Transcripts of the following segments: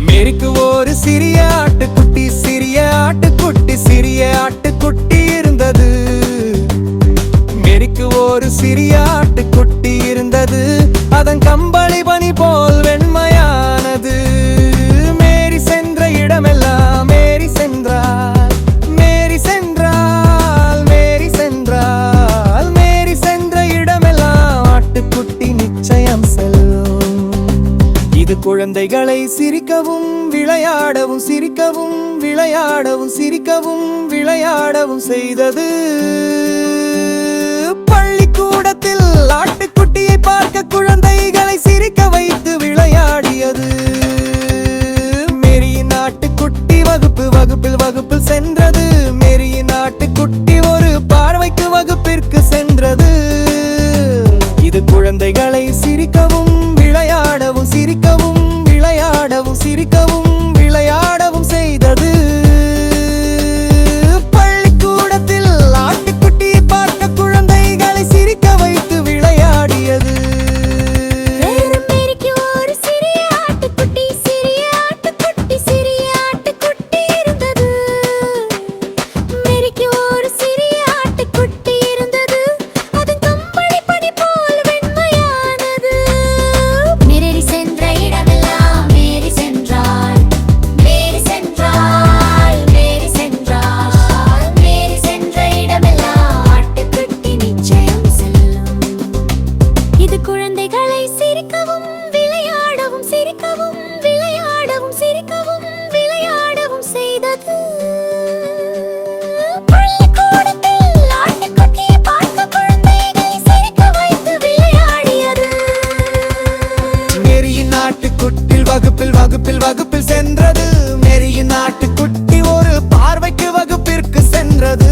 மேரிக்கு ஒரு சிறிய ஆட்டுக்குட்டி, சிறிய ஆட்டுக்குட்டி, சிறிய ஆட்டுக்குட்டி இருந்தது. மேரிக்கு ஒரு சிறிய ஆட்டுக்குட்டி இருந்தது. அதன் கம்பளி பனி போல் வெண்மையானது. மேரி சென்ற இடமெல்லாம் மேரி சென்றாள், மேரி சென்றாள், மேரி சென்றாள். மேரி சென்ற இடமெல்லாம் ஆட்டுக்குட்டி நிச்சயம் செல்லும். இது குழந்தைகளை சிரிக்கவும் விளையாடவும், சிரிக்கவும் விளையாடவும், சிரிக்கவும் விளையாடவும் செய்தது. பள்ளிக்கூடத்தில் ஆட்டுக்குட்டியை பார்க்க குழந்தைகளை சிரிக்க வைத்து விளையாடியது. மேரியின் ஆட்டுக்குட்டி வகுப்பில் சென்றது. மேரியின் ஆட்டுக்குட்டி ஒரு பார்வைக்கு வகுப்பிற்கு சென்றது. இது குழந்தைகளை சிரிக்கவும் விளையாடவும், சிரிக்கவும் விளையாடவும், சிரிக்கவும் விளையாடவும் செய்தது. பள்ளிக்கூடத்தில் ஆட்டுக்குட்டியை பார்க்க குழந்தைகளை சிரிக்க வைத்து விளையாடியது. மேரிக்கு ஒரு சிறிய ஆட்டுக்குட்டி, சிறிய ஆட்டுக்குட்டி, சிறிய ஆட்டுக்குட்டி இருந்தது. மேரிக்கு ஒரு சிறிய ஆட்டுக்குட்டி இருந்தது. அதன் கம்பளி பனி போல் வெண்மையானது. மேரி சென்ற இடமெல்லாம் மேரி சென்றாள், மேரி சென்றாள், மேரி சென்றாள். மேரி சென்ற இடமெல்லாம் ஆட்டுக்குட்டி நிச்சயம் செல்லும். இது குழந்தைகளை சிரிக்கவும் விளையாடவும், சிரிக்கவும் விளையாடவும், சிரிக்கவும் விளையாடவும் செய்தது. பள்ளிக்கூடத்தில் ஆட்டுக்குட்டியை பார்க்க குழந்தைகளை சிரிக்க வைத்து விளையாடியது. மேரியின் ஆட்டுக்குட்டி வகுப்பில் சென்றது. மேரியின் ஆட்டுக்குட்டி ஒரு பார்வைக்கு வகுப்பிற்கு சென்றது.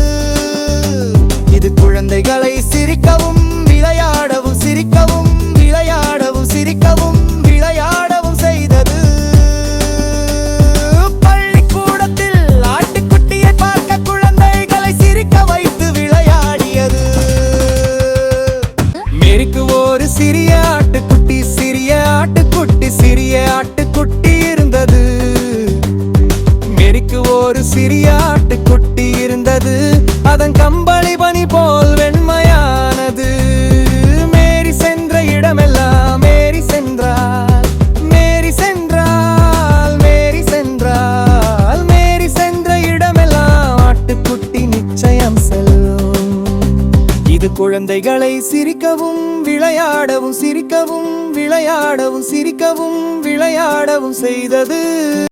இது குழந்தைகளை சிரிக்கவும் விளையாடவும், சிரிக்கவும் விளையாடவும், சிரிக்கவும் விளையாடவும் செய்தது. பள்ளிக்கூடத்தில் ஆட்டுக்குட்டியை பார்க்க குழந்தைகளை சிரிக்க வைத்து விளையாடியது. மேரிக்கு ஒரு சிறிய ஆட்டுக்குட்டி, சிறிய ஆட்டுக்குட்டி, சிறிய ஆட்டுக்குட்டி இருந்தது. மேரிக்கு ஒரு சிறிய ஆட்டுக்குட்டி இருந்தது. அதன் கம்பளி பனி போல் வெண்மையானது. மேரி சென்ற இடமெல்லாம் மேரி சென்றாள், மேரி சென்றாள், மேரி சென்றாள். மேரி சென்ற இடமெல்லாம் ஆட்டுக்குட்டி நிச்சயம் செல்லும். இது குழந்தைகளை சிரிக்கவும் விளையாடவும், சிரிக்கவும் விளையாடவும், சிரிக்கவும் விளையாடவும் செய்தது.